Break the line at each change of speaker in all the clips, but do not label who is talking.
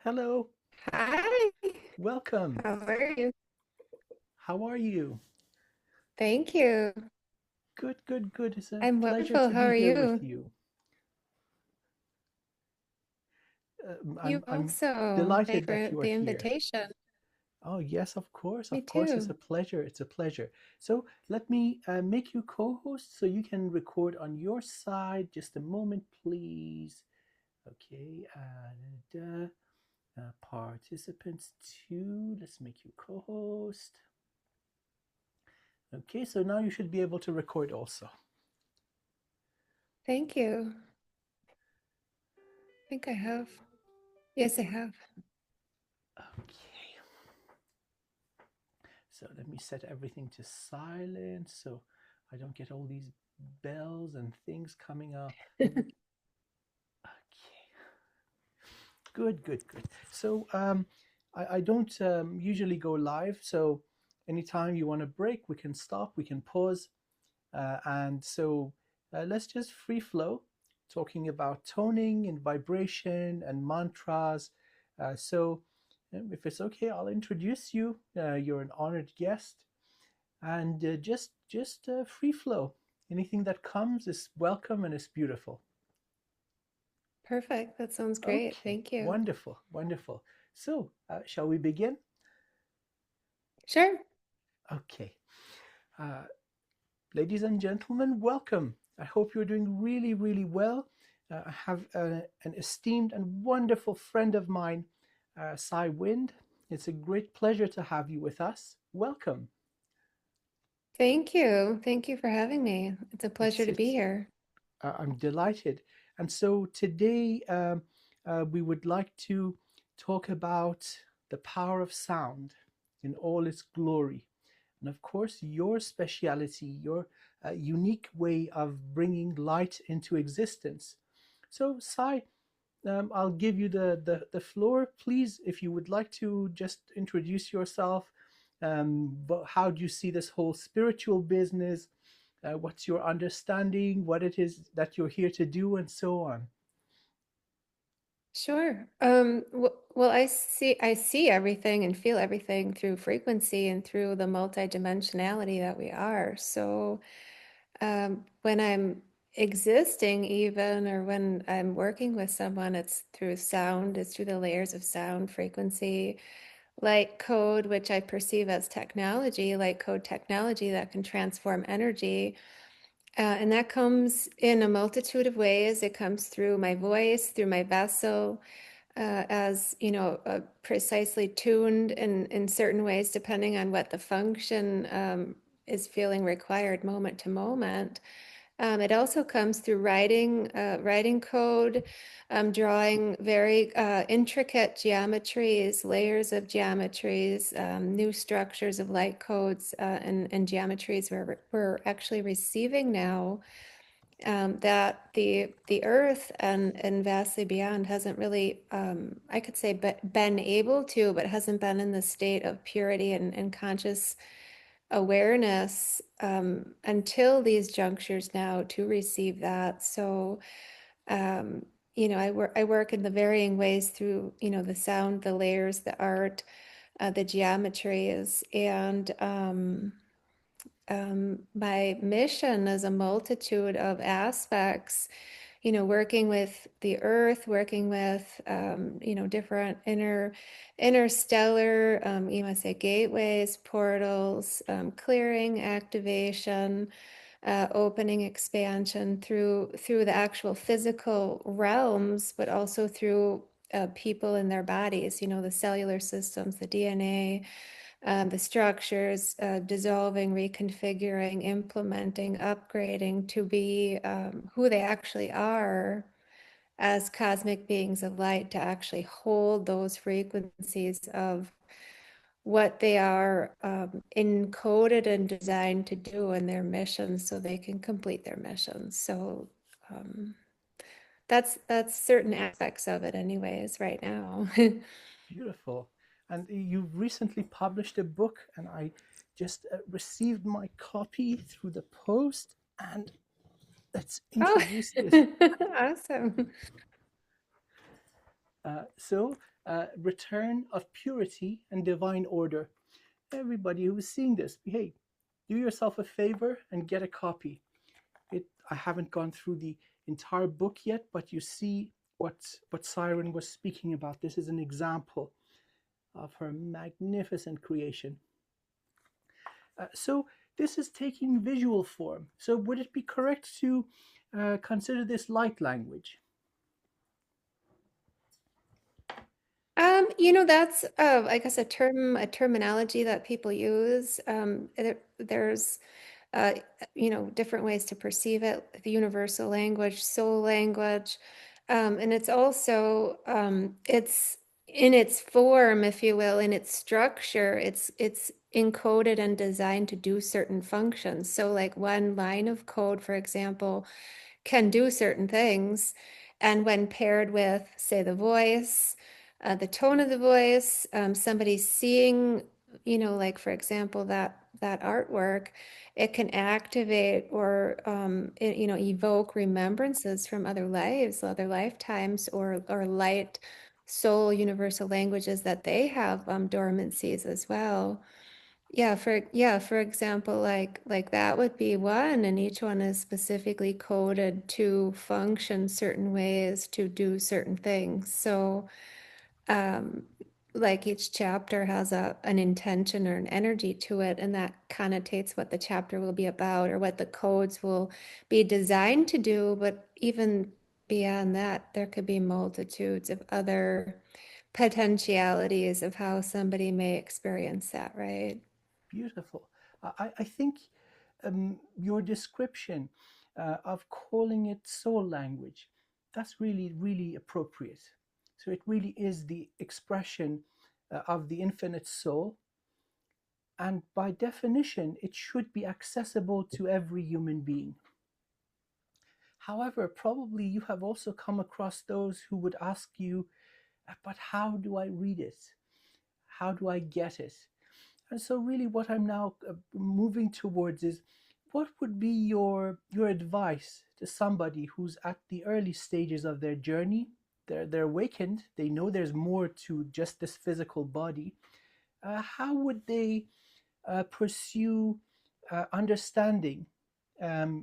Hello,
Hi,
welcome.
how are you?
How are you?
Thank you.
Good, good, good. It's a
I'm
pleasure
wonderful.
to
How
be
are
here with
you?
you.
You
I'm
also. Thank
delighted
you
that
for
you are
the
here.
invitation.
Oh, yes, of course,
Me
of course. It's a
too.
pleasure. It's a pleasure. So let me make you co-host so you can record on your side. Just a moment, please. Okay. Participants two. Let's make you co-host. Okay, so now you should be able to record also.
Thank you. I think I have. Yes, I have.
Okay. So let me set everything to silent so I don't get all these bells and things coming up. Okay. Good, good, good. So I don't usually go live. So anytime you want to break, we can stop, we can pause. And so let's just free flow, talking about toning and vibration and mantras. If it's okay, I'll introduce you. You're an honored guest, and just free flow. Anything that comes is welcome and is beautiful.
Perfect. That sounds great.
Okay,
Thank you.
wonderful, wonderful. So, shall we begin?
Sure.
Okay. Uh, Ladies and gentlemen, welcome. I hope you're doing really, really well. I have an esteemed and wonderful friend of mine, Sai Wind. It's a great pleasure to have you with us. Welcome.
Thank you. Thank you for having me. It's a pleasure
It's
to be
it's.
here.
I'm delighted. And so today we would like to talk about the power of sound in all its glory. And of course, your speciality, your unique way of bringing light into existence. So, Sai, I'll give you the floor. Please, if you would like to just introduce yourself, how do you see this whole spiritual business? What's your understanding? What it is that you're here to do, and so on.
Sure. Well, I see everything and feel everything through frequency and through the multidimensionality that we are. So, when I'm existing, even, or when I'm working with someone, it's through sound, it's through the layers of sound, frequency, light code, which I perceive as technology, light code technology that can transform energy. And that comes in a multitude of ways. It comes through my voice, through my vessel, as precisely tuned in certain ways, depending on what the function is feeling required moment to moment. It also comes through writing code, drawing very intricate geometries, layers of geometries, new structures of light codes and geometries we're actually receiving now, that the earth and vastly beyond hasn't really, I could say, been able to, but hasn't been in the state of purity and conscious awareness until these junctures now to receive that. So, um, I work in the varying ways through, the sound, the layers, the art, the geometries, and my mission is a multitude of aspects, working with the earth, working with, different interstellar, you might say gateways, portals, clearing, activation, opening, expansion through the actual physical realms, but also through people in their bodies, the cellular systems, the DNA, the structures, dissolving, reconfiguring, implementing, upgrading to be who they actually are as cosmic beings of light, to actually hold those frequencies of what they are encoded and designed to do in their missions so they can complete their missions. So um, that's certain aspects of it anyways right now.
Beautiful. And you've recently published a book, and I just received my copy through the post. And let's
Oh,
introduce this.
awesome.
So, return of purity and divine order. Everybody who is seeing this, hey, do yourself a favor and get a copy. I haven't gone through the entire book yet, but you see what Siren was speaking about. This is an example of her magnificent creation. So this is taking visual form. So would it be correct to consider this light language?
That's I guess a terminology that people use. There's uh, different ways to perceive it, the universal language, soul language. And it's also it's in its form, if you will, in its structure, it's encoded and designed to do certain functions. So like one line of code, for example, can do certain things. And when paired with, say, the voice, the tone of the voice, somebody seeing, like for example, that artwork, it can activate or evoke remembrances from other lives, other lifetimes, or light soul universal languages that they have dormancies as well. For example, like that would be one, and each one is specifically coded to function certain ways to do certain things. So, um, like each chapter has an intention or an energy to it, and that connotates what the chapter will be about or what the codes will be designed to do. But even beyond that, there could be multitudes of other potentialities of how somebody may experience that, right?
Beautiful. I think your description of calling it soul language, that's really, really appropriate. So it really is the expression of the infinite soul. And by definition, it should be accessible to every human being. However, probably you have also come across those who would ask you, but how do I read it? How do I get it? And so, really, what I'm now moving towards is what would be your advice to somebody who's at the early stages of their journey? They're awakened. They know there's more to just this physical body. How would they pursue understanding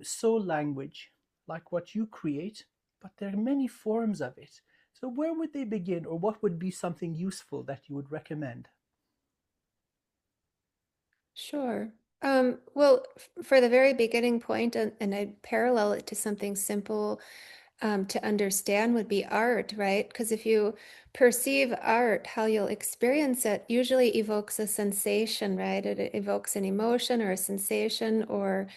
soul language like what you create? But there are many forms of it. So, where would they begin, or what would be something useful that you would recommend?
Sure. Well, for the very beginning point, and I parallel it to something simple to understand would be art, right? Because if you perceive art, how you'll experience it usually evokes a sensation, right? It evokes an emotion or a sensation or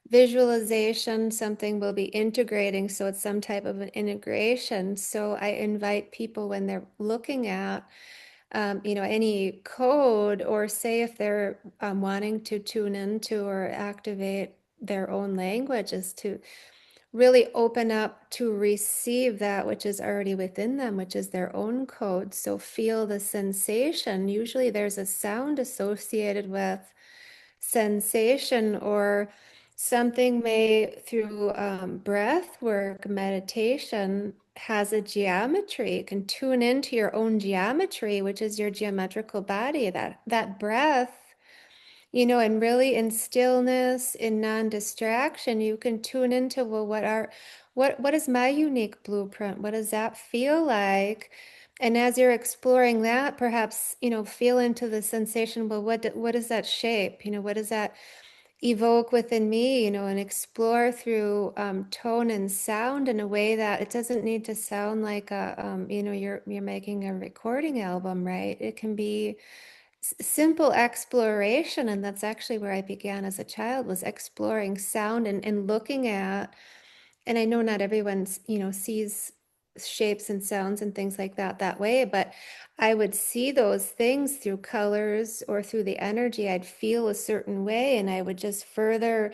visualization. Something will be integrating, so it's some type of an integration. So I invite people when they're looking at any code, or say if they're wanting to tune into or activate their own languages, to really open up to receive that which is already within them, which is their own code. So feel the sensation. Usually there's a sound associated with sensation, or something may, through breath work, meditation, has a geometry. You can tune into your own geometry, which is your geometrical body, that breath, and really in stillness, in non-distraction, you can tune into, well, what is my unique blueprint? What does that feel like? And as you're exploring that, perhaps, feel into the sensation, well, what is that shape? What does that evoke within me, and explore through tone and sound in a way that it doesn't need to sound like you're making a recording album, right? It can be simple exploration, and that's actually where I began as a child, was exploring sound and looking at, and I know not everyone's sees shapes and sounds and things like that way, but I would see those things through colors or through the energy. I'd feel a certain way, and I would just further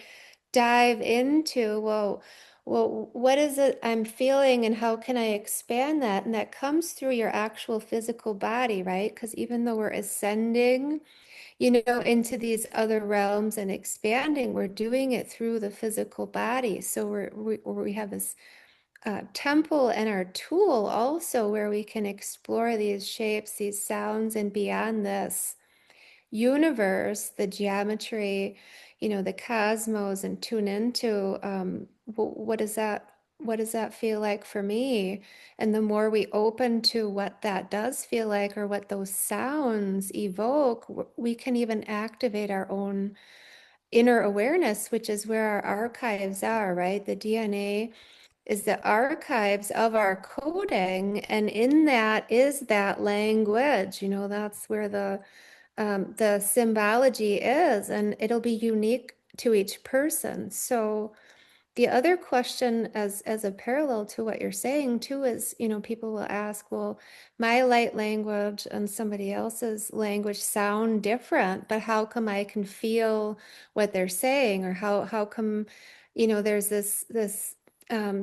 dive into, well, what is it I'm feeling, and how can I expand that? And that comes through your actual physical body, right? Because even though we're ascending, into these other realms and expanding, we're doing it through the physical body. So we have this temple and our tool also, where we can explore these shapes, these sounds, and beyond this universe, the geometry, the cosmos, and tune into what does that feel like for me? And the more we open to what that does feel like, or what those sounds evoke, we can even activate our own inner awareness, which is where our archives are, right? The DNA is the archives of our coding, and in that is that language. That's where the symbology is, and it'll be unique to each person. So the other question, as a parallel to what you're saying too, is, people will ask, well, my light language and somebody else's language sound different, but how come I can feel what they're saying? Or how come, there's this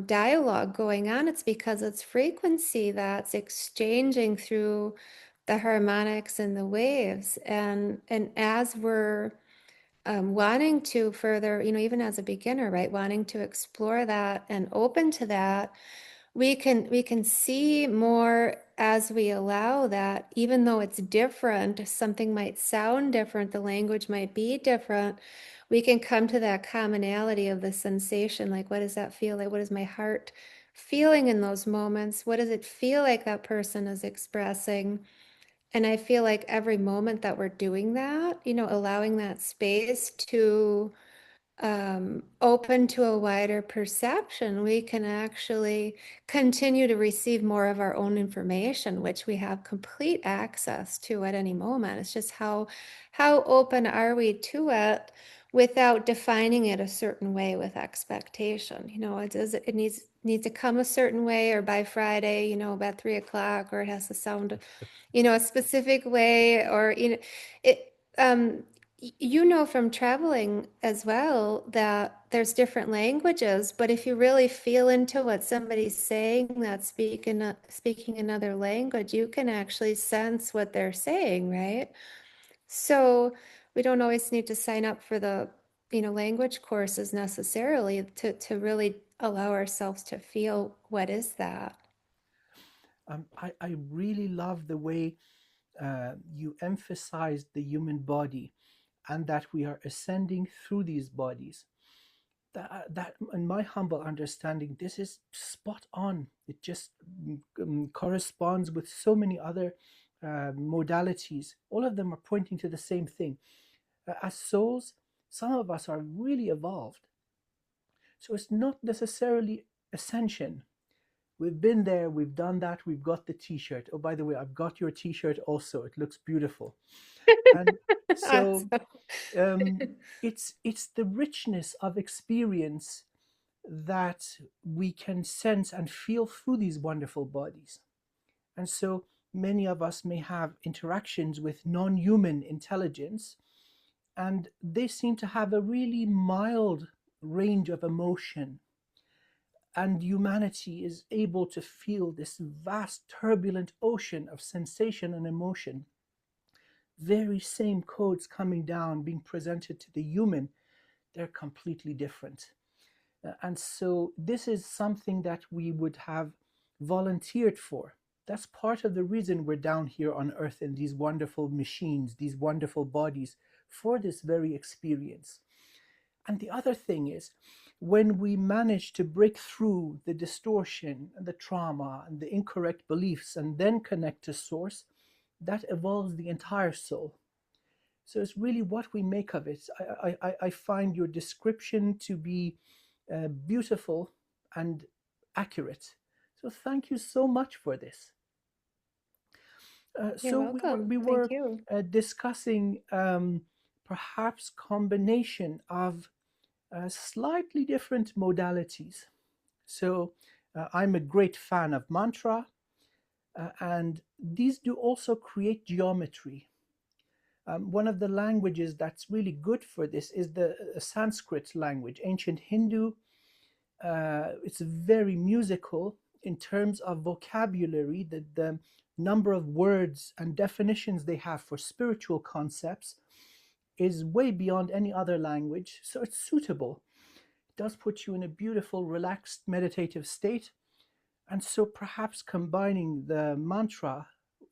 dialogue going on? It's because it's frequency that's exchanging through the harmonics and the waves. And as we're wanting to further, even as a beginner, right, wanting to explore that and open to that, we can see more as we allow that. Even though it's different, something might sound different, the language might be different, we can come to that commonality of the sensation. Like, what does that feel like? What is my heart feeling in those moments? What does it feel like that person is expressing? And I feel like every moment that we're doing that, allowing that space to open to a wider perception, we can actually continue to receive more of our own information, which we have complete access to at any moment. It's just how open are we to it without defining it a certain way with expectation. It needs to come a certain way, or by Friday, about 3 o'clock, or it has to sound, a specific way, or it. From traveling as well, that there's different languages, but if you really feel into what somebody's saying that's speaking another language, you can actually sense what they're saying, right? So we don't always need to sign up for the, language courses necessarily to really allow ourselves to feel what is that.
I really love the way you emphasized the human body and that we are ascending through these bodies. That, in my humble understanding, this is spot on. It just corresponds with so many other modalities. All of them are pointing to the same thing. As souls, some of us are really evolved. So it's not necessarily ascension. We've been there, we've done that, we've got the t shirt. Oh, by the way, I've got your t shirt also. It looks beautiful. And so
Awesome.
um, it's the richness of experience that we can sense and feel through these wonderful bodies. And so many of us may have interactions with non human intelligence, and they seem to have a really mild range of emotion. And humanity is able to feel this vast, turbulent ocean of sensation and emotion. Very same codes coming down, being presented to the human, they're completely different. And so this is something that we would have volunteered for. That's part of the reason we're down here on earth in these wonderful machines, these wonderful bodies, for this very experience. And the other thing is, when we manage to break through the distortion and the trauma and the incorrect beliefs and then connect to source, that evolves the entire soul. So it's really what we make of it. I find your description to be beautiful and accurate. So thank you so much for this.
You're
So
welcome.
we
Thank
were
you.
discussing perhaps combination of slightly different modalities. So I'm a great fan of mantra, and these do also create geometry. One of the languages that's really good for this is the Sanskrit language, ancient Hindu. It's very musical in terms of vocabulary, the number of words and definitions they have for spiritual concepts is way beyond any other language. So it's suitable. It does put you in a beautiful, relaxed, meditative state. And so perhaps combining the mantra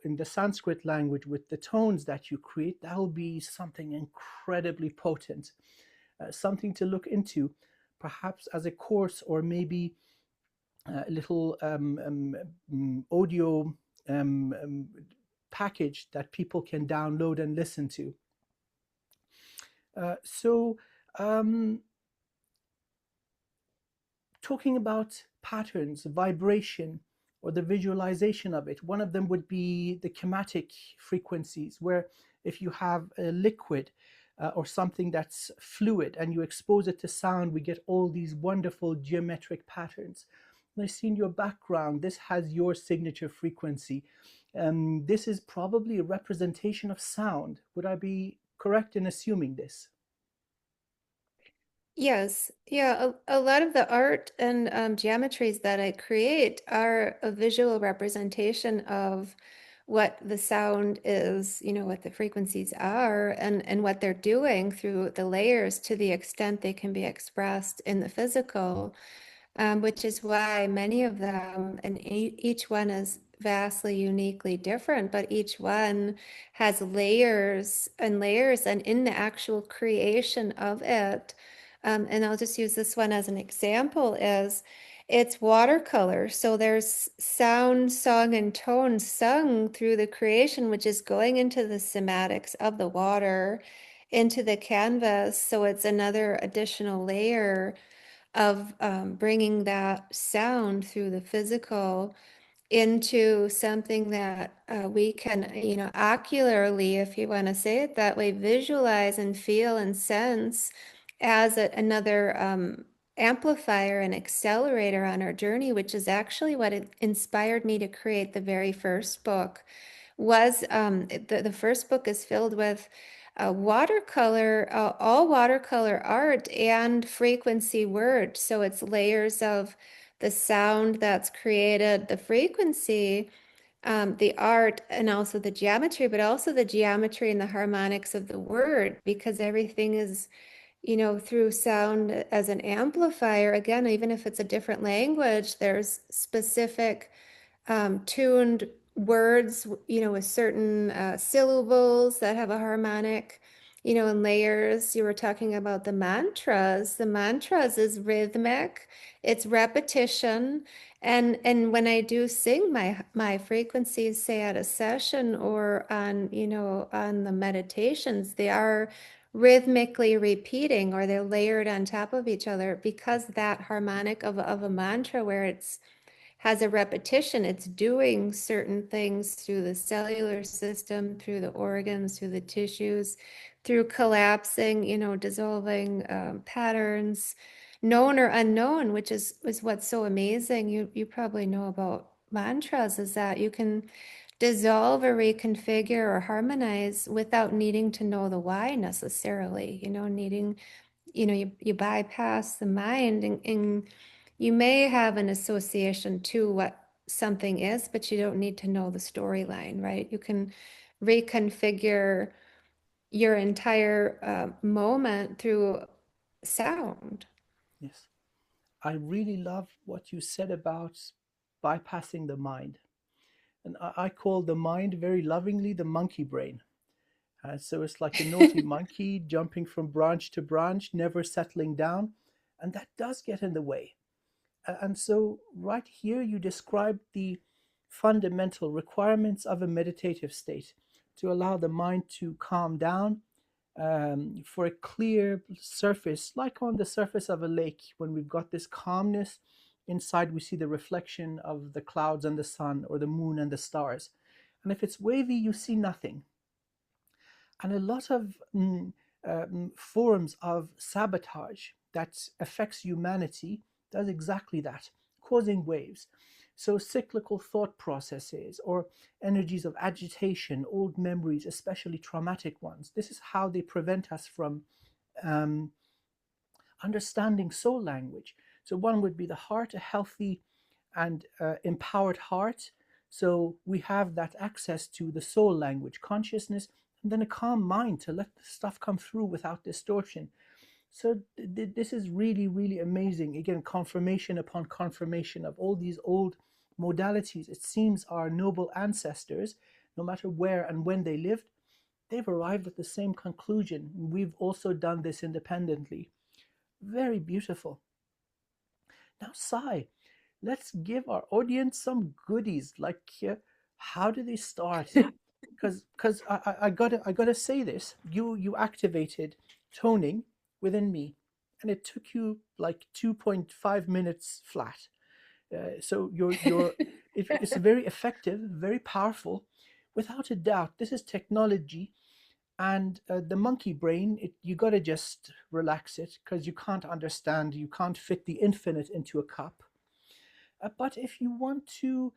in the Sanskrit language with the tones that you create, that will be something incredibly potent, something to look into, perhaps as a course, or maybe a little audio package that people can download and listen to. So talking about patterns, vibration, or the visualization of it, one of them would be the chematic frequencies, where if you have a liquid or something that's fluid and you expose it to sound, we get all these wonderful geometric patterns. And I see in your background, this has your signature frequency. This is probably a representation of sound. Would I be correct in assuming this?
Yes, yeah, a lot of the art and geometries that I create are a visual representation of what the sound is, what the frequencies are, and what they're doing through the layers to the extent they can be expressed in the physical, which is why many of them, and each one is vastly uniquely different, but each one has layers and layers, and in the actual creation of it, and I'll just use this one as an example, is it's watercolor. So there's sound, song, and tone sung through the creation, which is going into the somatics of the water, into the canvas. So it's another additional layer of bringing that sound through the physical into something that we can, ocularly, if you want to say it that way, visualize and feel and sense as another amplifier and accelerator on our journey, which is actually what inspired me to create the very first book. Was the first book is filled with watercolor, all watercolor art and frequency words. So it's layers of the sound that's created, the frequency, the art, and also the geometry, but also the geometry and the harmonics of the word, because everything is, through sound as an amplifier. Again, even if it's a different language, there's specific tuned words, with certain syllables that have a harmonic, and layers. You were talking about the mantras. The mantras is rhythmic, it's repetition. And when I do sing my frequencies, say at a session or on, on the meditations, they are rhythmically repeating, or they're layered on top of each other, because that harmonic of a mantra, where it's has a repetition. It's doing certain things through the cellular system, through the organs, through the tissues, through collapsing, dissolving patterns, known or unknown, which is what's so amazing. You probably know about mantras, is that you can dissolve or reconfigure or harmonize without needing to know the why necessarily, needing, you bypass the mind, and you may have an association to what something is, but you don't need to know the storyline, right? You can reconfigure your entire moment through sound.
Yes. I really love what you said about bypassing the mind. And I call the mind very lovingly the monkey brain. So it's like a naughty monkey jumping from branch to branch, never settling down. And that does get in the way. And so, right here, you describe the fundamental requirements of a meditative state to allow the mind to calm down, for a clear surface, like on the surface of a lake. When we've got this calmness, inside we see the reflection of the clouds and the sun, or the moon and the stars. And if it's wavy, you see nothing. And a lot of forms of sabotage that affects humanity does exactly that, causing waves. So cyclical thought processes, or energies of agitation, old memories, especially traumatic ones, this is how they prevent us from um, understanding soul language. So one would be the heart, a healthy and empowered heart. So we have that access to the soul language, consciousness, and then a calm mind to let the stuff come through without distortion. So this is really, really amazing. Again, confirmation upon confirmation of all these old modalities, it seems our noble ancestors, no matter where and when they lived, they've arrived at the same conclusion. We've also done this independently. Very beautiful. Now, Sai, let's give our audience some goodies. Like, how do they start? Because I gotta say this. You activated toning within me, and it took you like 2.5 minutes flat. So it's very effective, very powerful, without a doubt. This is technology, and the monkey brain. You gotta just relax it because you can't understand. You can't fit the infinite into a cup. But if you want to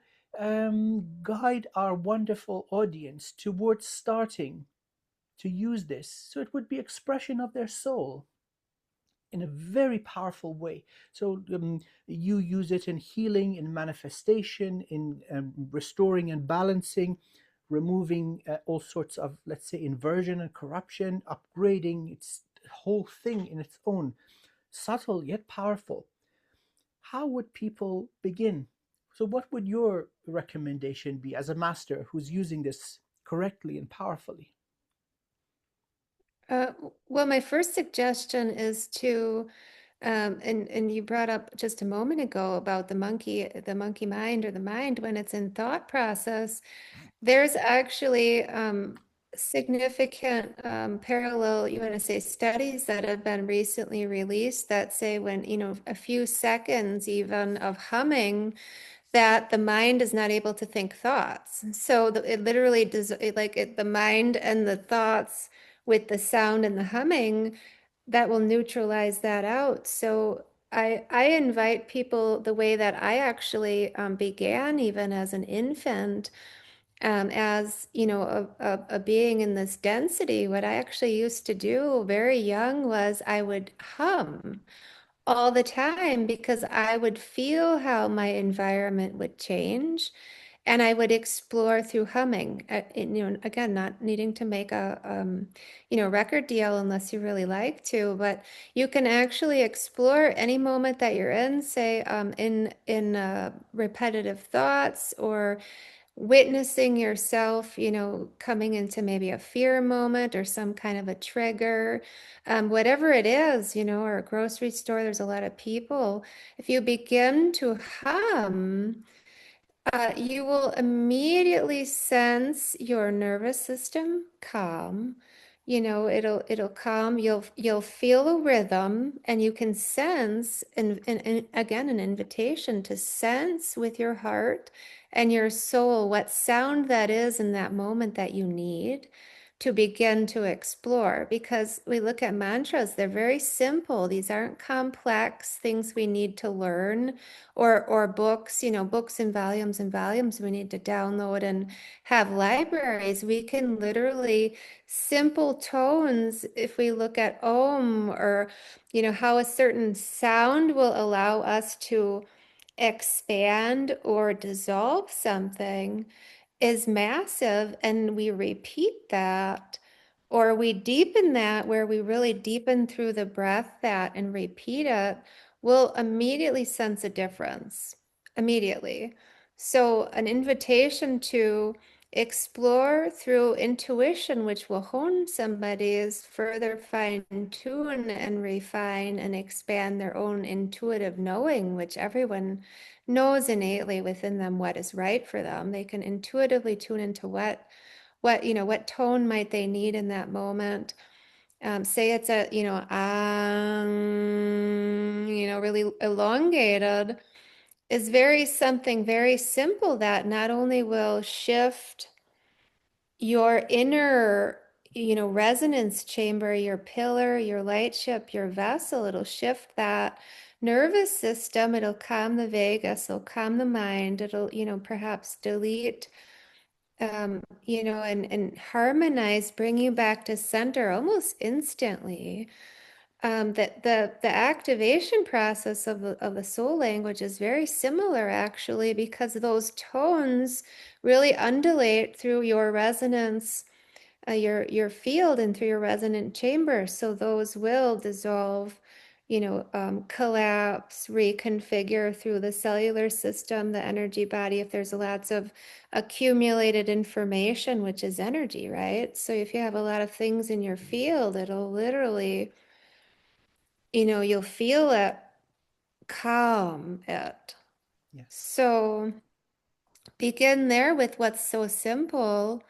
guide our wonderful audience towards starting to use this, so it would be expression of their soul in a very powerful way. So you use it in healing, in manifestation, in restoring and balancing, removing all sorts of, let's say, inversion and corruption, upgrading. It's the whole thing in its own, subtle yet powerful. How would people begin? So, what would your recommendation be as a master who's using this correctly and powerfully?
Uh, well, my first suggestion is to, and you brought up just a moment ago about the monkey mind or the mind when it's in thought process. There's actually significant parallel, you want to say, studies that have been recently released that say when, a few seconds even of humming, that the mind is not able to think thoughts. So it literally does the mind and the thoughts with the sound and the humming that will neutralize that out. So I invite people the way that I actually began even as an infant, as a being in this density. What I actually used to do very young was I would hum all the time because I would feel how my environment would change, and I would explore through humming. Again, not needing to make a record deal unless you really like to, but you can actually explore any moment that you're in, say in repetitive thoughts, or witnessing yourself, coming into maybe a fear moment or some kind of a trigger, whatever it is, or a grocery store, there's a lot of people. If you begin to hum, you will immediately sense your nervous system calm. It'll calm. You'll feel a rhythm, and you can sense, and again, an invitation to sense with your heart and your soul what sound that is in that moment that you need to begin to explore. Because we look at mantras, they're very simple. These aren't complex things we need to learn, or books, books and volumes we need to download and have libraries. We can literally simple tones. If we look at Om, or how a certain sound will allow us to expand or dissolve something, is massive, and we repeat that, or we deepen that, where we really deepen through the breath that and repeat it, we'll immediately sense a difference. Immediately. So, an invitation to explore through intuition, which will hone somebody's further fine tune and refine and expand their own intuitive knowing, which everyone knows innately within them what is right for them. They can intuitively tune into what tone might they need in that moment. Say it's a, really elongated, is very something very simple that not only will shift your inner, resonance chamber, your pillar, your light ship, your vessel. It'll shift that nervous system. It'll calm the vagus. It'll calm the mind. It'll, perhaps delete, and harmonize, bring you back to center almost instantly. That the activation process of the soul language is very similar, actually, because those tones really undulate through your resonance, your field, and through your resonant chamber. So those will dissolve, collapse, reconfigure through the cellular system, the energy body, if there's lots of accumulated information, which is energy, right? So if you have a lot of things in your field, it'll literally, you'll feel it calm it.
Yes.
So begin there with what's so simple.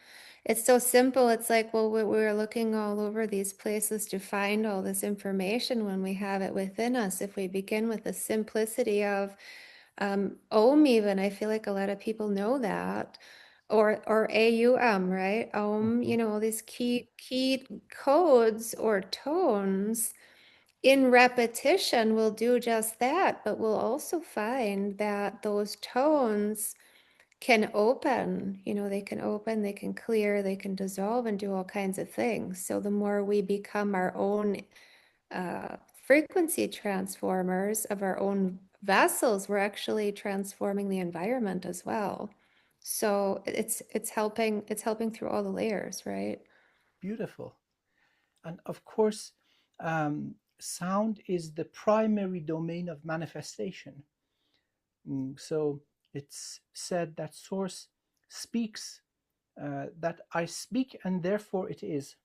It's so simple. It's like, well, we're looking all over these places to find all this information when we have it within us. If we begin with the simplicity of Om, even, I feel like a lot of people know that, or AUM, right? Om,
Mm-hmm.
all these key codes or tones in repetition will do just that, but we'll also find that those tones can open, they can open, they can clear, they can dissolve and do all kinds of things. So the more we become our own frequency transformers of our own vessels, we're actually transforming the environment as well. So it's helping through all the layers, right?
Beautiful. And of course, sound is the primary domain of manifestation. So it's said that Source speaks, that I speak and therefore it is.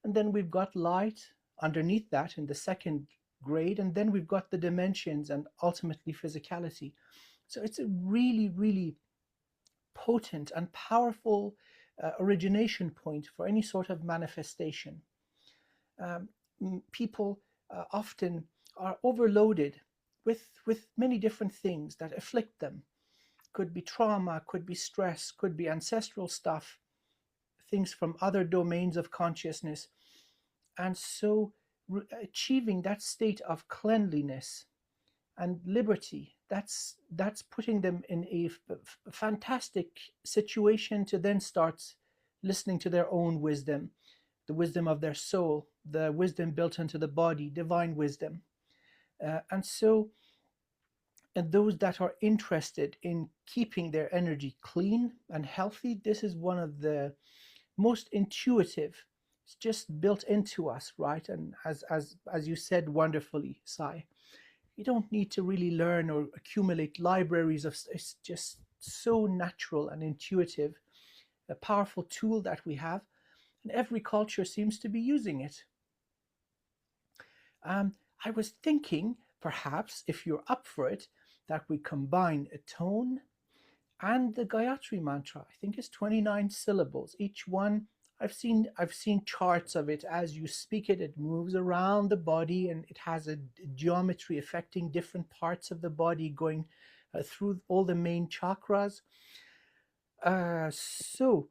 And then we've got light underneath that in the second grade, and then we've got the dimensions and ultimately physicality. So it's a really, really potent and powerful origination point for any sort of manifestation. Um, People often are overloaded with many different things that afflict them. Could be trauma, could be stress, could be ancestral stuff, things from other domains of consciousness. And so achieving that state of cleanliness and liberty, that's putting them in a fantastic situation to then start listening to their own wisdom, the wisdom of their soul, the wisdom built into the body, divine wisdom. And so, and those that are interested in keeping their energy clean and healthy, this is one of the most intuitive. It's just built into us, right? And as you said wonderfully, Sai, you don't need to really learn or accumulate libraries of. It's just so natural and intuitive, a powerful tool that we have, and every culture seems to be using it. I was thinking, perhaps, if you're up for it, that we combine a tone and the Gayatri mantra. I think it's 29 syllables. Each one, I've seen charts of it. As you speak it, it moves around the body and it has a geometry affecting different parts of the body, going through all the main chakras. So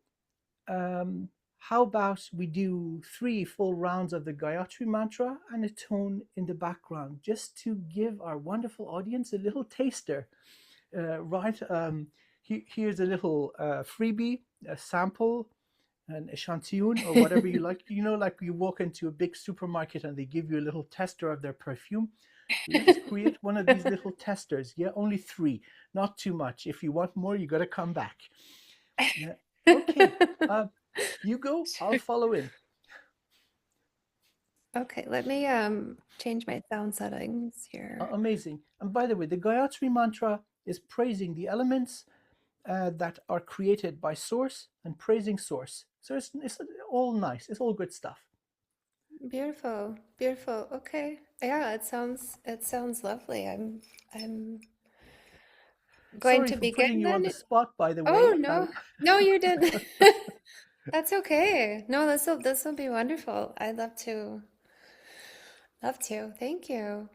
how about we do 3 full rounds of the Gayatri mantra and a tone in the background, just to give our wonderful audience a little taster, right? Here's a little freebie, a sample, an echantillon, or whatever you like. Like you walk into a big supermarket and they give you a little tester of their perfume. Let's create one of these little testers. Yeah, only 3, not too much. If you want more, you got to come back. Yeah. Okay. You go, I'll
Sure.
follow in.
Okay, let me change my sound settings here.
Amazing. And by the way, the Gayatri mantra is praising the elements that are created by Source and praising Source. So it's all nice. It's all good stuff.
Beautiful, beautiful. Okay. Yeah, it sounds lovely. I'm going
Sorry
to
for putting
begin
you on
then.
the spot, by the
Oh
way.
no. No, you didn't. That's okay. No, this will be wonderful. I'd love to. Love to. Thank you.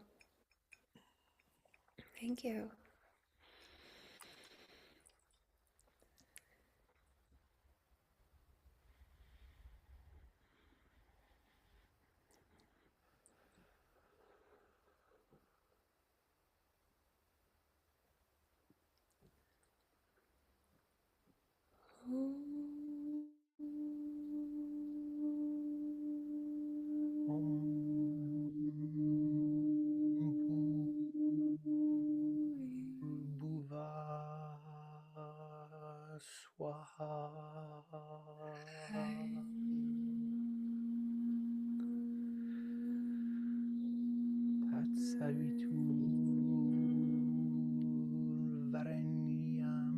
Thank you.
Bhuva Swaha. Tatsavitur Varenyam.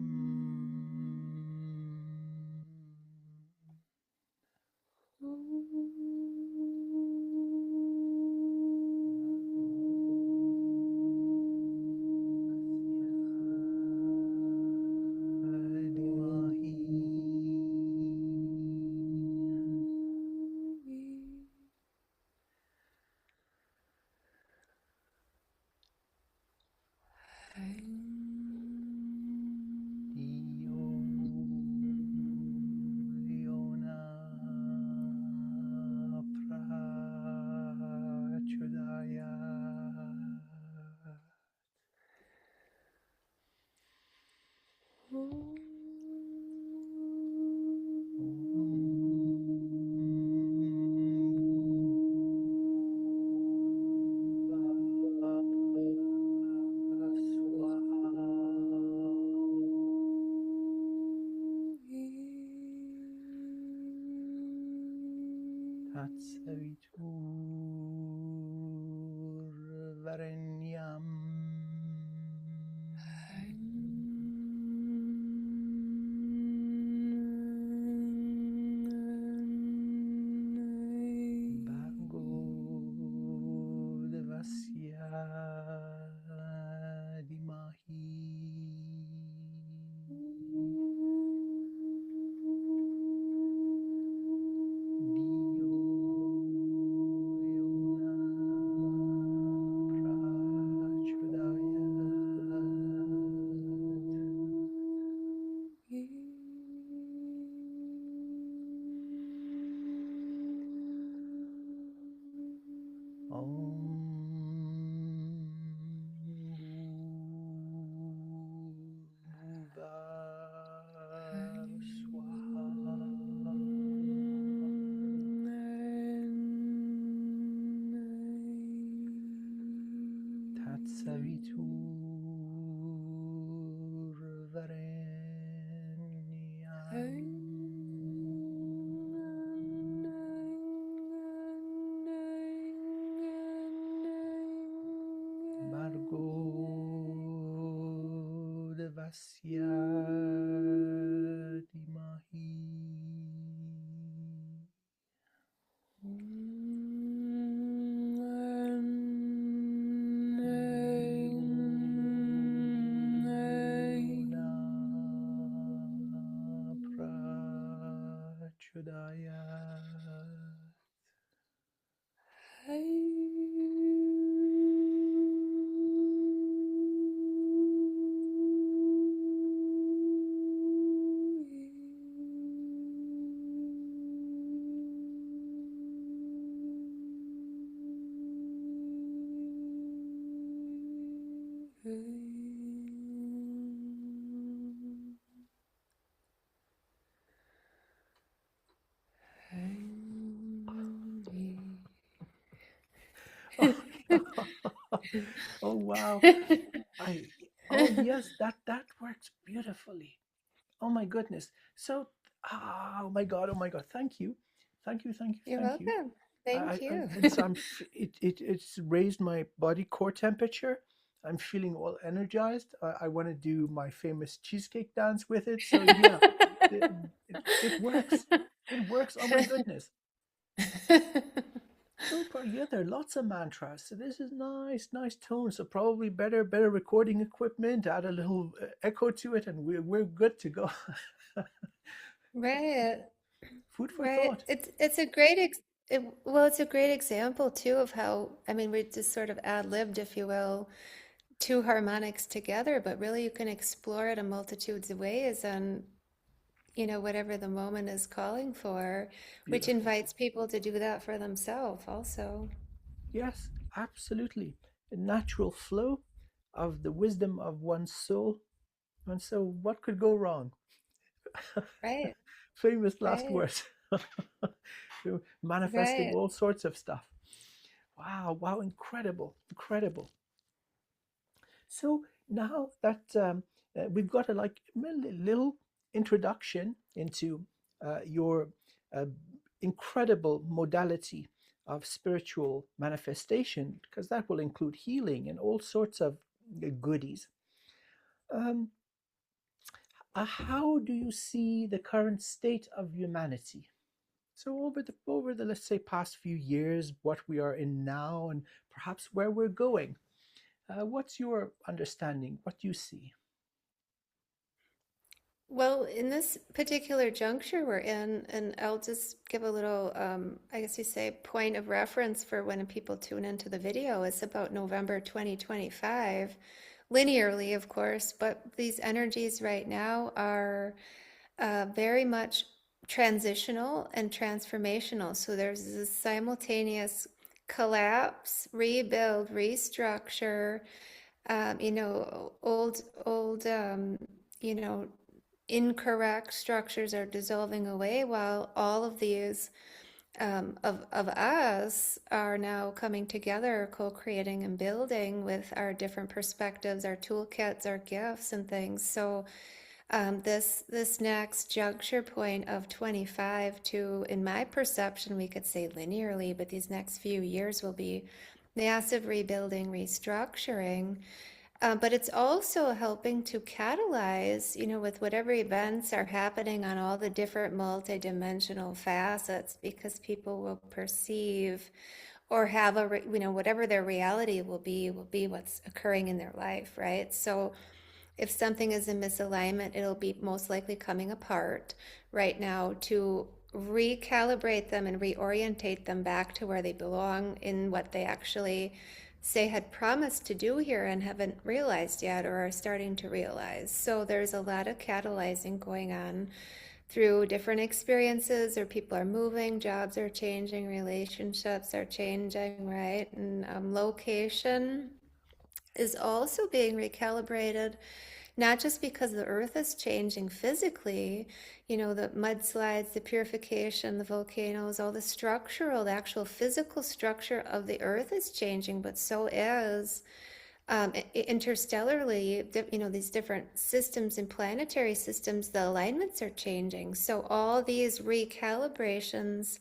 Tatsavitur Varenyam. Bhargo Devasya Dhimahi. Tatsavitur Varenyam. Bhargo Devasya Dhimahi. Oh wow. Oh yes, that works beautifully. Oh my goodness. So oh my god, oh my god. Thank you. Thank you, thank you,
You're
thank you.
welcome. Thank
I
you.
and so it's raised my body core temperature. I'm feeling all energized. I want to do my famous cheesecake dance with it. So yeah, it, it works. It works. Oh my goodness. So yeah, there are lots of mantras. So this is nice, nice tone. So probably better recording equipment. Add a little echo to it, and we're good to go.
Right.
Food for
Right.
thought.
It's a great well, it's a great example too of how, I mean, we just sort of ad-libbed, if you will, two harmonics together, but really you can explore it a multitudes of ways and, whatever the moment is calling for, which
Beautiful.
invites people to do that for themselves also.
Yes, absolutely. A natural flow of the wisdom of one's soul. And so, what could go wrong?
Right.
Famous last
Right.
words. Manifesting
Right.
all sorts of stuff. Wow, wow, incredible, incredible. So now that we've got a little introduction into your uh, incredible modality of spiritual manifestation, because that will include healing and all sorts of goodies. Um, how do you see the current state of humanity? So over the let's say past few years, what we are in now, and perhaps where we're going. What's your understanding? What do you see?
Well, in this particular juncture we're in, and I'll just give a little, I guess you say, point of reference for when people tune into the video. It's about November 2025, linearly, of course, but these energies right now are very much transitional and transformational. So there's this simultaneous collapse, rebuild, restructure, old, you know, incorrect structures are dissolving away while all of these of us are now coming together, co-creating and building with our different perspectives, our toolkits, our gifts and things. So this next juncture point of 25 to, in my perception, we could say linearly, but these next few years will be massive rebuilding, restructuring. But it's also helping to catalyze, with whatever events are happening on all the different multidimensional facets, because people will perceive or have whatever their reality will be what's occurring in their life, right? So if something is in misalignment, it'll be most likely coming apart right now to recalibrate them and reorientate them back to where they belong in what they actually say had promised to do here and haven't realized yet or are starting to realize. So there's a lot of catalyzing going on through different experiences, or people are moving, jobs are changing, relationships are changing, right? And location is also being recalibrated, not just because the earth is changing physically, the mudslides, the purification, the volcanoes, all the structural, the actual physical structure of the earth is changing, but so is interstellarly, these different systems and planetary systems, the alignments are changing. So all these recalibrations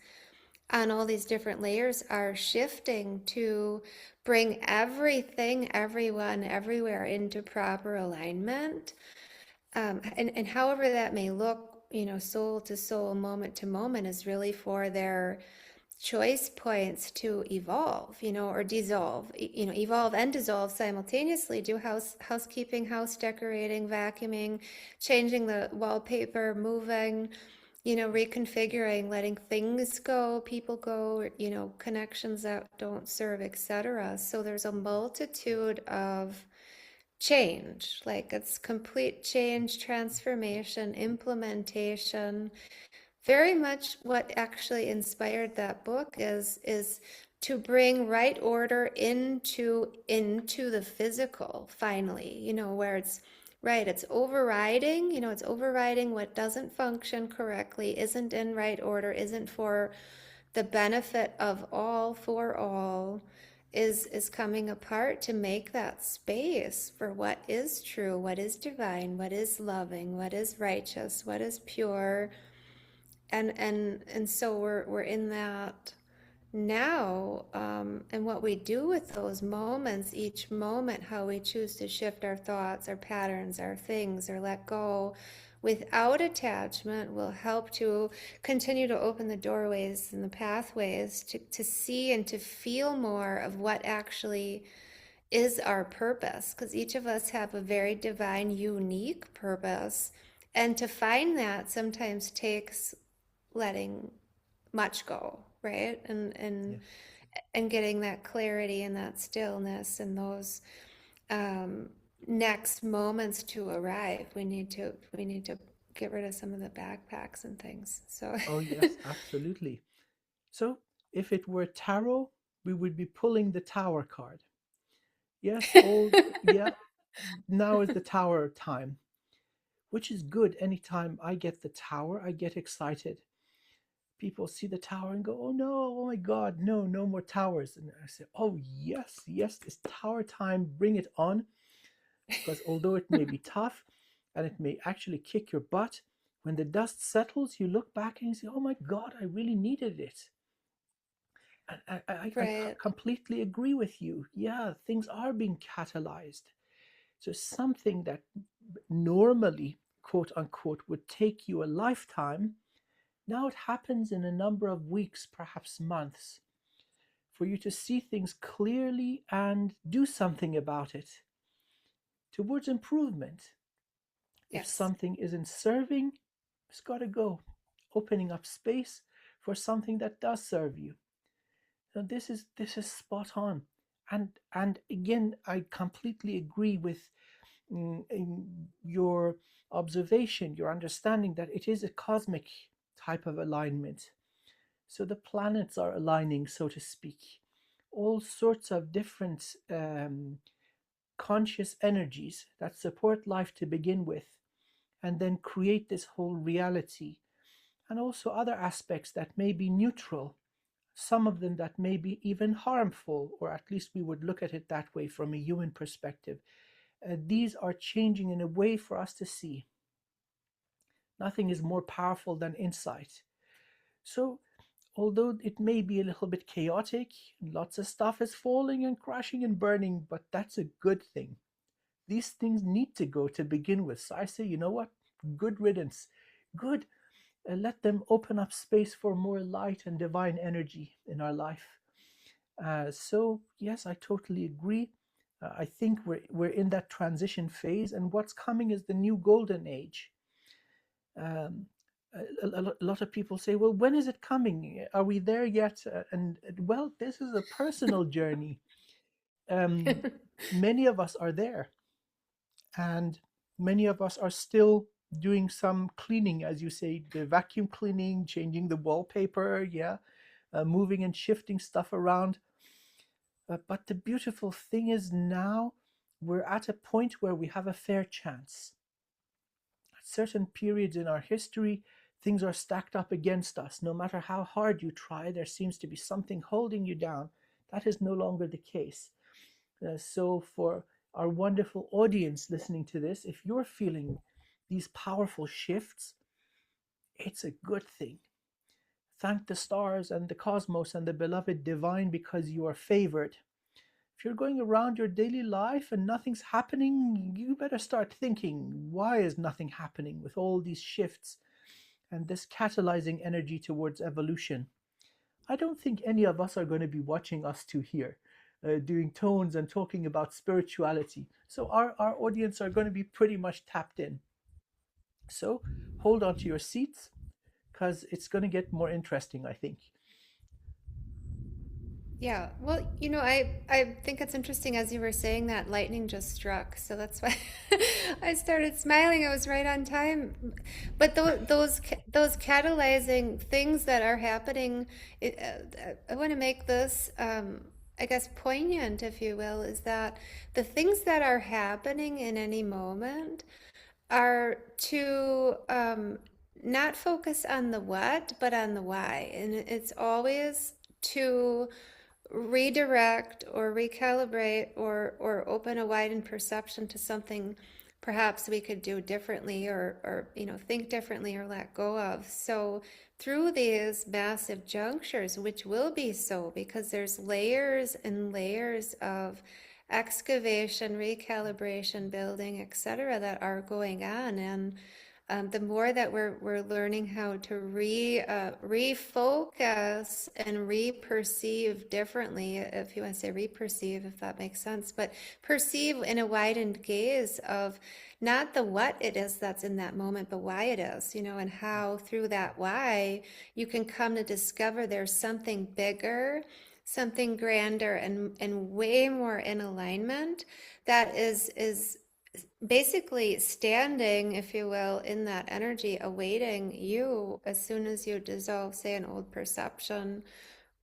on all these different layers are shifting to bring everything, everyone, everywhere into proper alignment. And however that may look, soul to soul, moment to moment, is really for their choice points to evolve, or dissolve, evolve and dissolve simultaneously. Do housekeeping, house decorating, vacuuming, changing the wallpaper, moving, reconfiguring, letting things go, people go, connections that don't serve, etc. So there's a multitude of change, like it's complete change, transformation, implementation. Very much what actually inspired that book is to bring right order into the physical finally, where it's right, it's overriding, it's overriding what doesn't function correctly, isn't in right order, isn't for the benefit of all, for all, is coming apart to make that space for what is true, what is divine, what is loving, what is righteous, what is pure. And so we're in that now, and what we do with those moments, each moment, how we choose to shift our thoughts, our patterns, our things, or let go without attachment, will help to continue to open the doorways and the pathways to see and to feel more of what actually is our purpose, because each of us have a very divine, unique purpose. And to find that sometimes takes letting much go, right? And and
Yes.
and getting that clarity and that stillness and those um, next moments to arrive. We need to get rid of some of the backpacks and things. So
Oh, yes, absolutely. So, if it were tarot, we would be pulling the tower card. Yes, all, yeah, now is the tower time, which is good. Anytime I get the tower, I get excited. People see the tower and go, "Oh no, oh my God, no, no more towers." And I say, "Oh yes, yes, it's tower time, bring it on." Because although it may be tough and it may actually kick your butt, when the dust settles, you look back and you say, "Oh my God, I really needed it."
Right.
Completely agree with you. Yeah, things are being catalyzed. So something that normally, quote unquote, would take you a lifetime, now it happens in a number of weeks, perhaps months, for you to see things clearly and do something about it towards improvement. If
Yes.
something isn't serving, it's got to go, opening up space for something that does serve you. So this is spot on. And again, I completely agree with in your observation, your understanding that it is a cosmic type of alignment. So the planets are aligning, so to speak. All sorts of different conscious energies that support life to begin with, and then create this whole reality. And also other aspects that may be neutral, some of them that may be even harmful, or at least we would look at it that way from a human perspective. These are changing in a way for us to see. Nothing is more powerful than insight. So, although it may be a little bit chaotic, lots of stuff is falling and crashing and burning, but that's a good thing. These things need to go to begin with. So I say, you know what? Good riddance. Good. Let them open up space for more light and divine energy in our life. So yes, I totally agree. I think we're in that transition phase, and what's coming is the new golden age. Um, a lot of people say, "Well, when is it coming? Are we there yet?" And well, this is a personal journey. Um, Many of us are there, and many of us are still doing some cleaning, as you say, the vacuum cleaning, changing the wallpaper, yeah, moving and shifting stuff around. But the beautiful thing is now we're at a point where we have a fair chance. At certain periods in our history, things are stacked up against us. No matter how hard you try, there seems to be something holding you down. That is no longer the case. So, for our wonderful audience listening to this, if you're feeling these powerful shifts, it's a good thing. Thank the stars and the cosmos and the beloved divine because you are favored. If you're going around your daily life and nothing's happening, you better start thinking, why is nothing happening with all these shifts and this catalyzing energy towards evolution? I don't think any of us are going to be watching us two here, doing tones and talking about spirituality. So our audience are going to be pretty much tapped in. So hold on to your seats because it's going to get more interesting, I think.
Yeah. Well, I think it's interesting as you were saying that lightning just struck. So that's why I started smiling. I was right on time. But those catalyzing things that are happening, I want to make this I guess poignant, if you will, is that the things that are happening in any moment are to not focus on the what, but on the why. And it's always to redirect or recalibrate or open a widened perception to something perhaps we could do differently or think differently or let go of. So through these massive junctures, which will be so because there's layers and layers of excavation, recalibration, building, etc., that are going on. And the more that we're learning how to refocus and re-perceive differently, if you want to say re-perceive, if that makes sense, but perceive in a widened gaze of not the what it is that's in that moment, but why it is, and how through that why you can come to discover there's something bigger, something grander, and way more in alignment that is basically standing, if you will, in that energy, awaiting you as soon as you dissolve, say, an old perception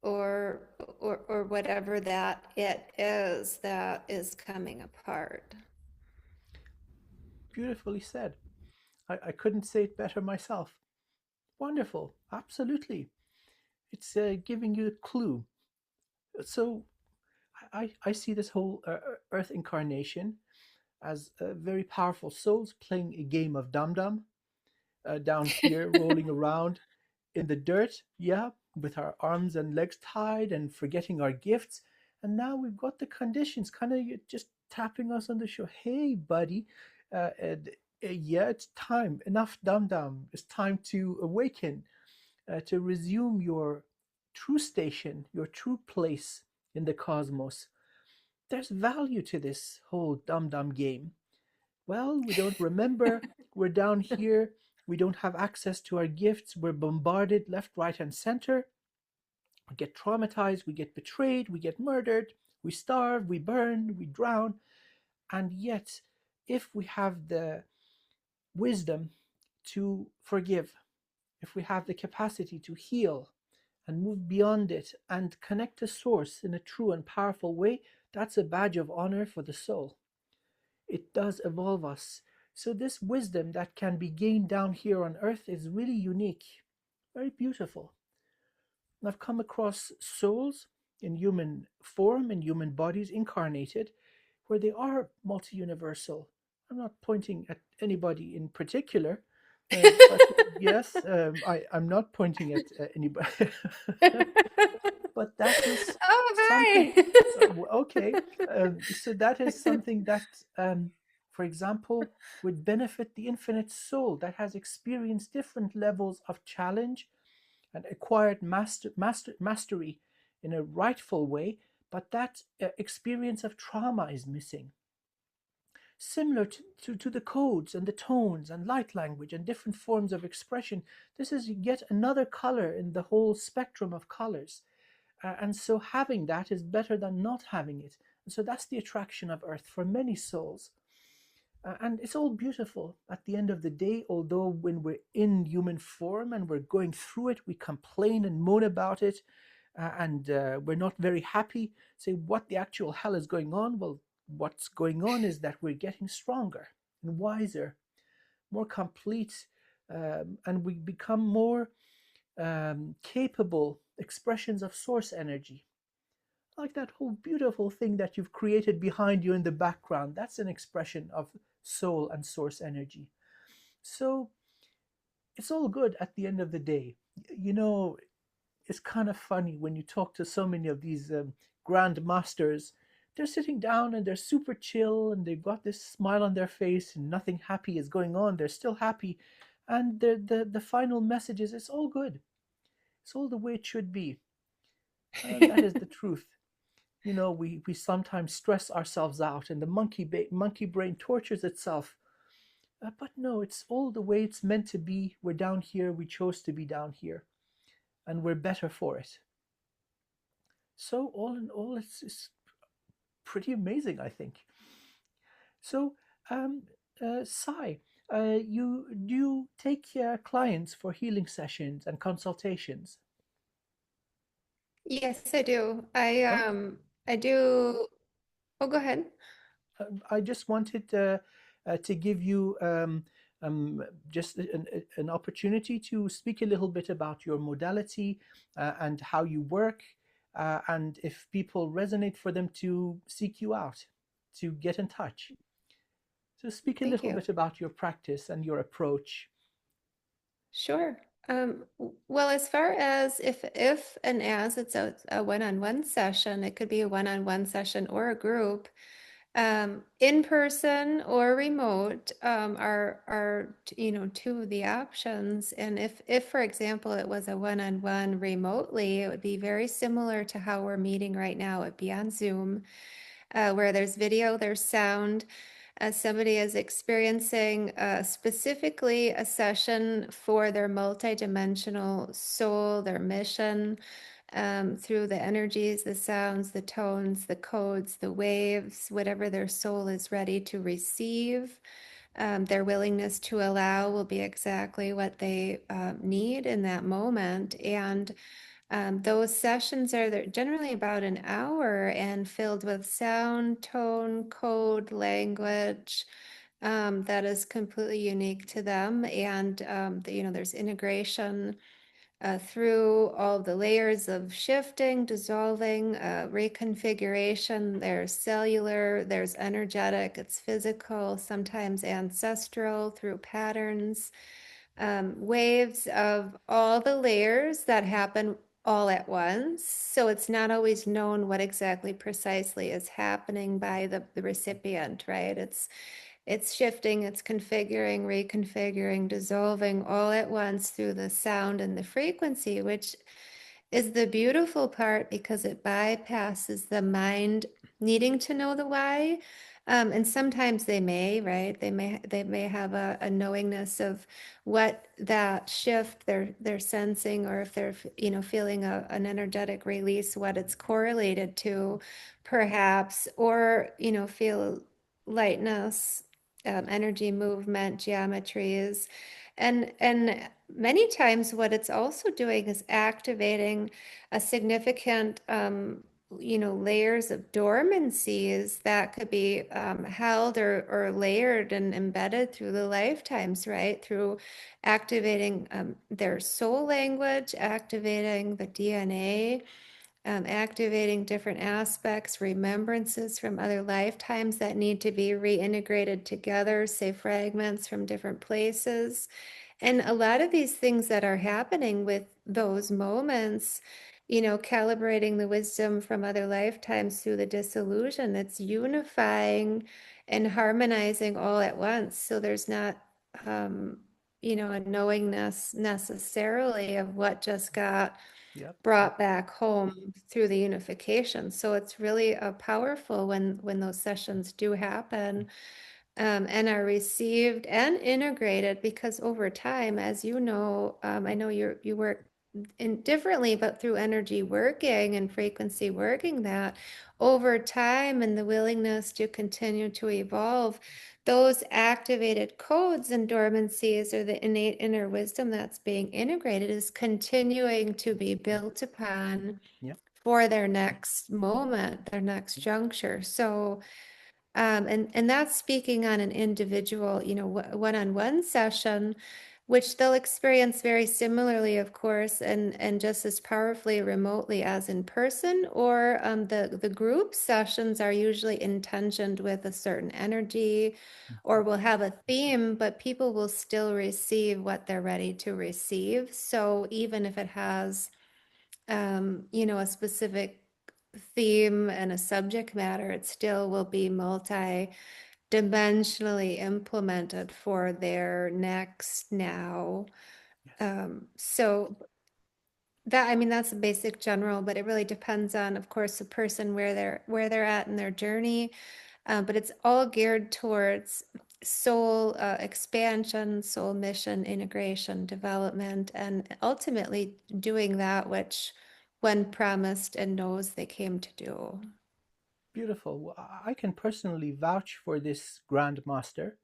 or or whatever that it is that is coming apart.
Beautifully said. I couldn't say it better myself. Wonderful. Absolutely. It's giving you a clue. So I see this whole Earth incarnation as very powerful souls playing a game of dum dum down here, rolling around in the dirt. Yeah, with our arms and legs tied and forgetting our gifts. And now we've got the conditions kind of just tapping us on the shoulder. Hey, buddy, yeah, it's time. Enough dum dum. It's time to awaken, to resume your true station, your true place in the cosmos. There's value to this whole dum dum game. Well, we don't remember. We're down here. We don't have access to our gifts. We're bombarded left, right, and center. We get traumatized. We get betrayed. We get murdered. We starve. We burn. We drown. And yet, if we have the wisdom to forgive, if we have the capacity to heal and move beyond it and connect to source in a true and powerful way, that's a badge of honor for the soul. It does evolve us. So this wisdom that can be gained down here on earth is really unique, very beautiful. I've come across souls in human form, in human bodies, incarnated, where they are multi-universal. I'm not pointing at anybody in particular, but yes, I'm not pointing at anybody. But that is
Oh,
something.
hi.
Okay, so that is something that, for example, would benefit the infinite soul that has experienced different levels of challenge and acquired mastery in a rightful way, but that experience of trauma is missing. Similar to the codes and the tones and light language and different forms of expression, this is yet another color in the whole spectrum of colors. And so having that is better than not having it. And so that's the attraction of earth for many souls. And it's all beautiful at the end of the day, although when we're in human form and we're going through it, we complain and moan about it, and we're not very happy. Say, what the actual hell is going on? Well, what's going on is that we're getting stronger and wiser, more complete, and we become more capable expressions of source energy. Like that whole beautiful thing that you've created behind you in the background, that's an expression of soul and source energy. So it's all good at the end of the day. You know, it's kind of funny when you talk to so many of these grand masters. They're sitting down and they're super chill and they've got this smile on their face and nothing happy is going on. They're still happy. And the final message is it's all good. It's all the way it should be. That is the truth. You know, we sometimes stress ourselves out and the monkey brain tortures itself. But no, it's all the way it's meant to be. We're down here. We chose to be down here. And we're better for it. So all in all, it's pretty amazing, I think. So, um, Sai, you take clients for healing sessions and consultations?
Yes, I do.
Okay.
I do. Oh, go ahead.
I just wanted to give you just an opportunity to speak a little bit about your modality and how you work, and if people resonate for them to seek you out, to get in touch. So speak a
Thank
little
you.
bit about your practice and your approach.
Sure. Well, as far as if and as it's a one-on-one session, it could be a one-on-one session or a group. In person or remote are two of the options. And if for example it was a one-on-one remotely, it would be very similar to how we're meeting right now. It'd be on Zoom, where there's video, there's sound. Somebody is experiencing specifically a session for their multidimensional soul, their mission, through the energies, the sounds, the tones, the codes, the waves, whatever their soul is ready to receive. Their willingness to allow will be exactly what they need in that moment. And those sessions are generally about an hour and filled with sound, tone, code, language that is completely unique to them. And there's integration through all the layers of shifting, dissolving, reconfiguration. There's cellular, there's energetic, it's physical, sometimes ancestral through patterns, waves of all the layers that happen all at once. So it's not always known what exactly precisely is happening by the recipient, right? It's shifting, it's configuring, reconfiguring, dissolving all at once through the sound and the frequency, which is the beautiful part because it bypasses the mind needing to know the why. And sometimes they may, right? They may have a knowingness of what that shift they're sensing, or if they're feeling an energetic release, what it's correlated to, perhaps, or feel lightness, energy, movement, geometries. And many times what it's also doing is activating a significant layers of dormancies that could be held or layered and embedded through the lifetimes, right? Through activating their soul language, activating the DNA, activating different aspects, remembrances from other lifetimes that need to be reintegrated together, say fragments from different places. And a lot of these things that are happening with those moments, calibrating the wisdom from other lifetimes through the disillusion, it's unifying and harmonizing all at once. So there's not, a knowingness necessarily of what just got
Yep. Yep.
brought back home through the unification. So it's really powerful when those sessions do happen, and are received and integrated, because over time, as you know, I know you work in differently, but through energy working and frequency working, that over time and the willingness to continue to evolve, those activated codes and dormancies, or the innate inner wisdom that's being integrated, is continuing to be built upon
Yep.
for their next moment, their next
Yep.
juncture. So and that's speaking on an individual, one-on-one session, which they'll experience very similarly, of course, and just as powerfully remotely as in person. Or the group sessions are usually intentioned with a certain energy, or will have a theme, but people will still receive what they're ready to receive. So even if it has, a specific theme and a subject matter, it still will be multi-dimensionally implemented for their next now.
Yes.
So that, I mean, that's a basic general, but it really depends on, of course, the person where they're at in their journey. But it's all geared towards soul expansion, soul mission, integration, development, and ultimately doing that which one promised and knows they came to do.
Beautiful. Well, I can personally vouch for this Grand Master.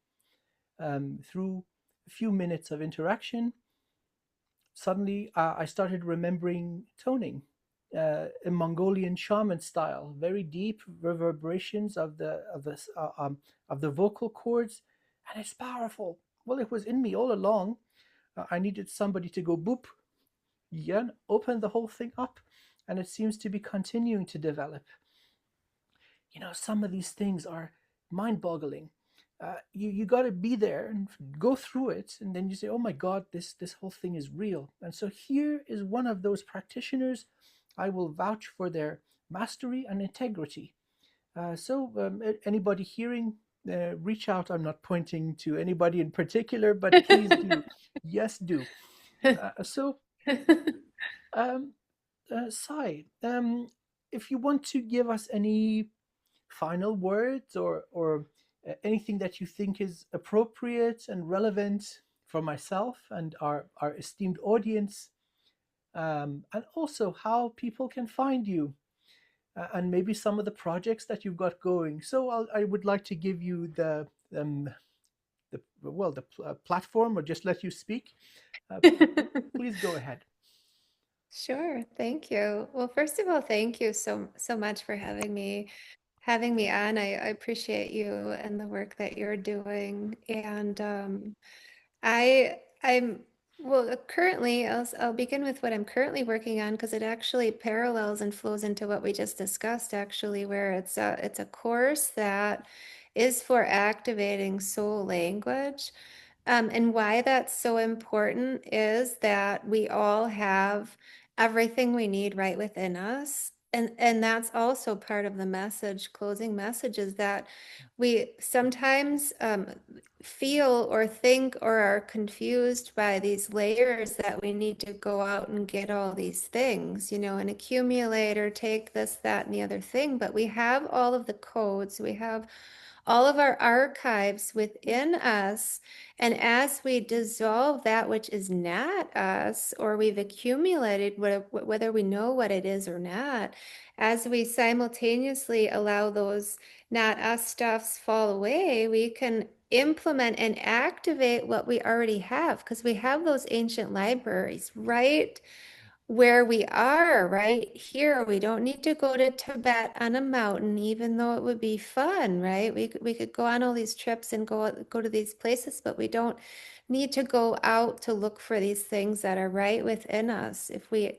Through a few minutes of interaction, suddenly I started remembering toning, a Mongolian shaman style, very deep reverberations of the vocal cords, and it's powerful. Well, it was in me all along. I needed somebody to go boop, yeah, open the whole thing up, and it seems to be continuing to develop. Some of these things are mind-boggling. You got to be there and go through it, and then you say, "Oh my God, this whole thing is real." And so here is one of those practitioners. I will vouch for their mastery and integrity. Anybody hearing, reach out. I'm not pointing to anybody in particular, but please do. Yes, do. So, um, Sai, if you want to give us any final words or anything that you think is appropriate and relevant for myself and our esteemed audience, and also how people can find you, and maybe some of the projects that you've got going. So I would like to give you the platform, or just let you speak. Uh, Please go ahead.
Sure, thank you. Well, first of all, thank you so much for having me on. I appreciate you and the work that you're doing. And I'm well, currently I'll begin with what I'm currently working on, because it actually parallels and flows into what we just discussed, actually, where it's a course that is for activating soul language. And why that's so important is that we all have everything we need right within us. And that's also part of the message, closing message, is that we sometimes feel or think or are confused by these layers that we need to go out and get all these things, and accumulate or take this, that, and the other thing. But we have all of the codes, we have all of our archives within us. And as we dissolve that which is not us, or we've accumulated, whether we know what it is or not, as we simultaneously allow those not us stuffs fall away, we can implement and activate what we already have, because we have those ancient libraries right where we are right here. We don't need to go to Tibet on a mountain, even though it would be fun, right? We could go on all these trips and go to these places, but we don't need to go out to look for these things that are right within us. If we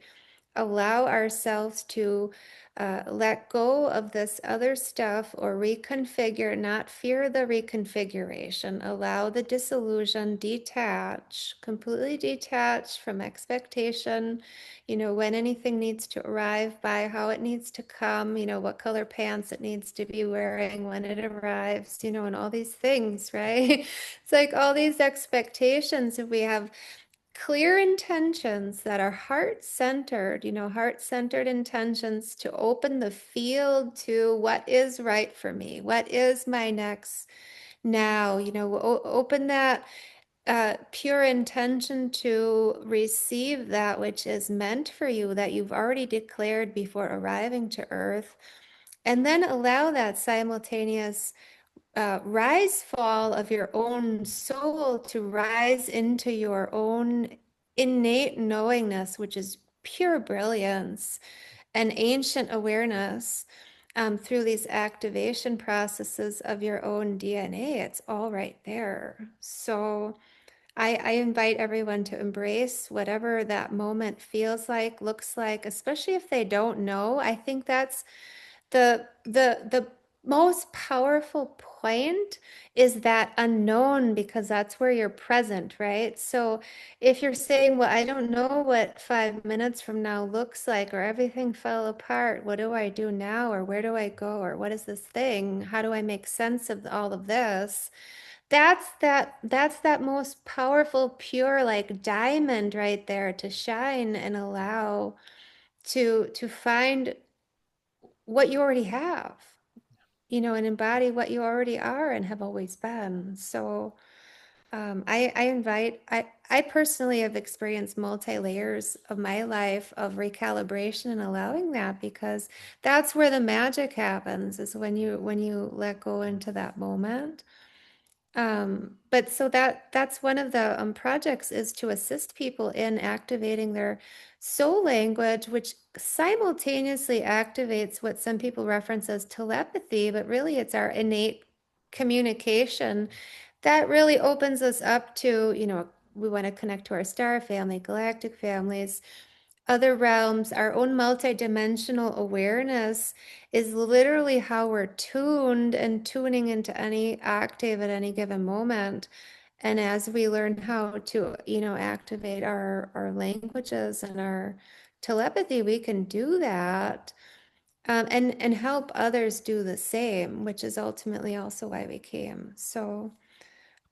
allow ourselves to let go of this other stuff or reconfigure, not fear the reconfiguration, allow the disillusion, detach, completely detach from expectation, when anything needs to arrive by, how it needs to come, what color pants it needs to be wearing when it arrives, and all these things, right? It's like all these expectations. If we have clear intentions that are heart-centered, heart-centered intentions to open the field to what is right for me, what is my next now, open that pure intention to receive that which is meant for you, that you've already declared before arriving to Earth, and then allow that simultaneous rise fall of your own soul to rise into your own innate knowingness, which is pure brilliance and ancient awareness, through these activation processes of your own DNA. It's all right there. So I invite everyone to embrace whatever that moment feels like, looks like, especially if they don't know. I think that's the most powerful point, is that unknown, because that's where you're present, right? So if you're saying, well, I don't know what 5 minutes from now looks like, or everything fell apart, what do I do now, or where do I go, or what is this thing, how do I make sense of all of this? That's that most powerful, pure, like diamond right there to shine and allow to find what you already have, and embody what you already are and have always been. So I personally have experienced multi layers of my life of recalibration and allowing that, because that's where the magic happens, is when you let go into that moment. But so that's one of the projects, is to assist people in activating their soul language, which simultaneously activates what some people reference as telepathy, but really it's our innate communication that really opens us up to, we want to connect to our star family, galactic families, other realms. Our own multidimensional awareness is literally how we're tuned and tuning into any octave at any given moment. And as we learn how to, activate our languages and our telepathy, we can do that, and help others do the same, which is ultimately also why we came. So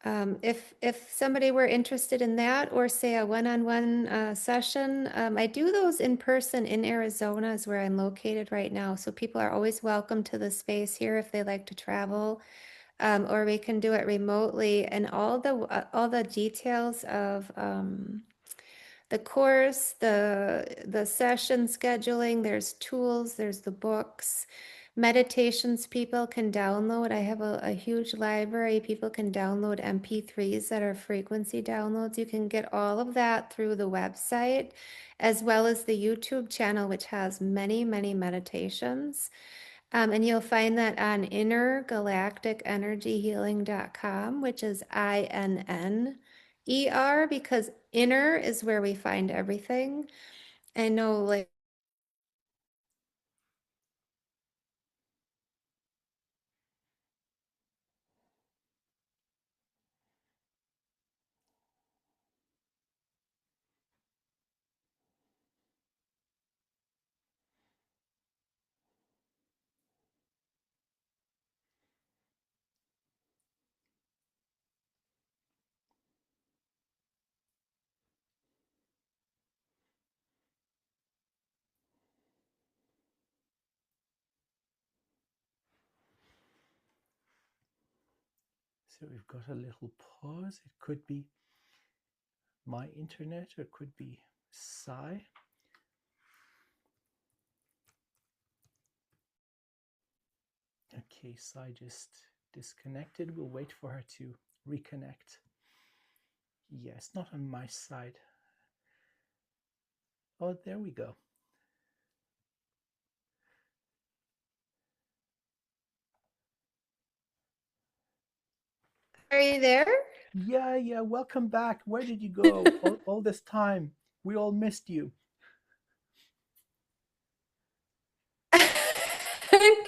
if somebody were interested in that, or say a one-on-one session, I do those in person in Arizona, is where I'm located right now. So people are always welcome to the space here if they like to travel, or we can do it remotely. And all the details of the course, the session scheduling, there's tools, there's the books, meditations people can download. I have a huge library. People can download MP3s that are frequency downloads. You can get all of that through the website, as well as the YouTube channel, which has many, many meditations. And you'll find that on innergalacticenergyhealing.com, which is INNER, because inner is where we find everything. I know, like,
So we've got a little pause. It could be my internet or it could be Sai. Okay, Sai just disconnected. We'll wait for her to reconnect. Yes, not on my side. Oh, there we go.
Are you there?
Yeah, welcome back. Where did you go all this time? We all missed you.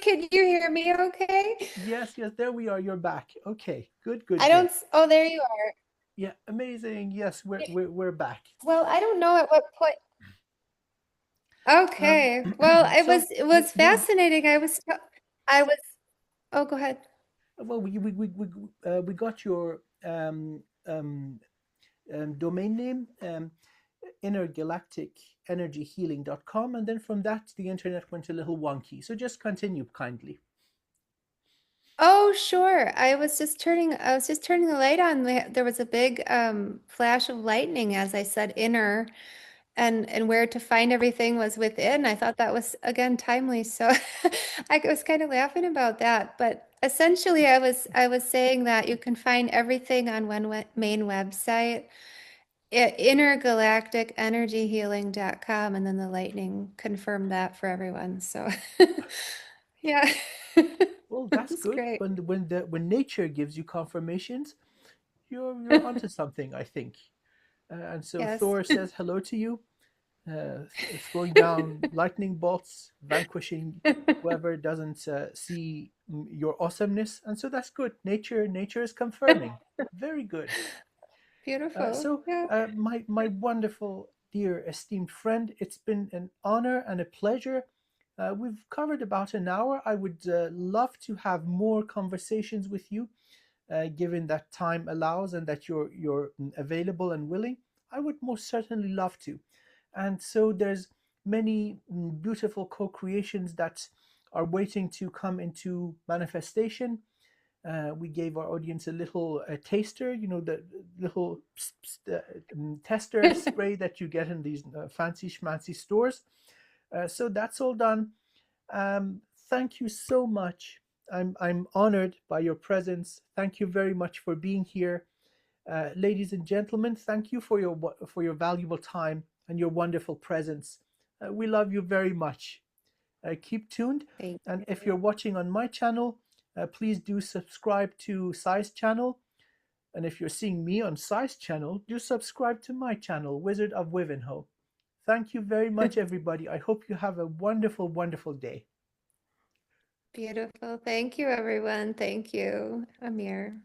Can you hear me okay?
Yes, there we are. You're back. Okay, good.
I don't, oh, there you are.
Yeah, amazing. Yes, we're back.
Well, I don't know at what point.
Um,
Okay. Well,
so
it
you
was
you
fascinating. I was, oh, go ahead.
well we got your domain name, intergalacticenergyhealing.com, and then from that the internet went a little wonky. So just continue kindly.
Oh, sure. I was just turning the light on. There was a big flash of lightning as I said inner, and where to find everything was within. I thought that was again timely. So I was kind of laughing about that. But essentially I was saying that you can find everything on one main website, intergalacticenergyhealing.com, and then the lightning confirmed that for everyone. So yeah.
Well, that's
It's
good.
great.
When nature gives you confirmations, you're onto something, I think. And so
Yes.
Thor says hello to you, throwing down lightning bolts, vanquishing whoever doesn't see your awesomeness. And so that's good. Nature is confirming. Very good.
Beautiful.
So,
Yeah.
my wonderful, dear, esteemed friend, it's been an honor and a pleasure. We've covered about an hour. I would love to have more conversations with you, given that time allows and that you're available and willing. I would most certainly love to. And so there's many beautiful co-creations that are waiting to come into manifestation. We gave our audience a little taster, the little tester spray that you get in these fancy schmancy stores. So that's all done. Thank you so much. I'm honored by your presence. Thank you very much for being here, ladies and gentlemen. Thank you for your valuable time and your wonderful presence. We love you very much. Keep tuned.
Thank
And if
you.
you're watching on my channel, please do subscribe to Sai's channel. And if you're seeing me on Sai's channel, do subscribe to my channel, Wizard of Wivenhoe. Thank you very much, everybody. I hope you have a wonderful, wonderful day.
Beautiful. Thank you, everyone. Thank you, Amir.